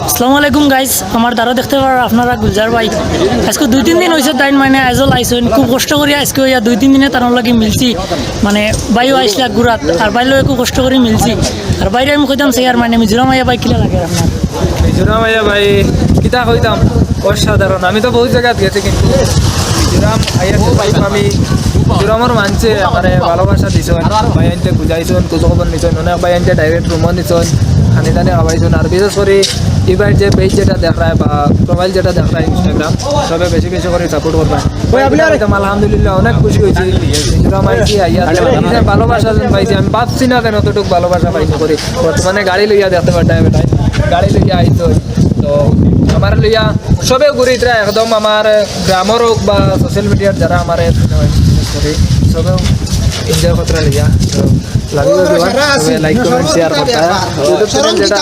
আসসালামু আলাইকুম গাইজ, আমার দ্বারা দেখতে পারা আপনারা গুলজার ভাই আজকে 2-3 দিন হয়েছে তাই মানে আজল আইসেন খুব কষ্ট করি আজকে ইয়া 2-3 দিনে তার লাগে মিলছি মানে বাইও আইসলা গুড়াত আর বাইরে খুব কষ্ট করে মিলছি আর বাইরে আমি কইতাম সে আর মানে মিজোরাম আইয়া বাই কিলা লাগে আপনার মিজোরাম আইয়া ভাই কিতা কইতাম অসাধারণ। আমি তো বহু জায়গায় গেছি কিন্তু মিজোরাম আইয়া পাইম আমি মিজোরামের মানছে মানে ভালোবাসা দিছন, ভাই আনতে বুঝাইছন, খোঁজখবর নিছন, অনেক ভাই আনতে ডাইরেক্ট রুমও নিছন, খানি টানি খাওয়াইছন। আর বিশেষ করে এবার যে পেজ যেটা দেখায় বা প্রোফাইল যেটা দেখায় ইনস্টাগ্রাম, সবে বেশি বেশি করে সাপোর্ট করবেন। আলহামদুলিল্লাহ অনেক খুশি হয়েছি মিজোরাম আইছি আইয়া নিজের ভালোবাসা পাইছি। আমি ভাবছি না কেন অতটুকু ভালোবাসা পাইনি করি। বর্তমানে গাড়ি লইয়া দেখতে পারতাম বেটায় গাড়ি লইয়া আইতো তো আমার লইয়া সবে ঘুরিতরা একদম আমার গ্রামের হোক বা সোশ্যাল মিডিয়ার যারা আমার করি সবেও এনজয় করতে লইয়া তো লাগিও লাইক কমেন্ট শেয়ার করতে ইউটিউব চ্যানেল যেটা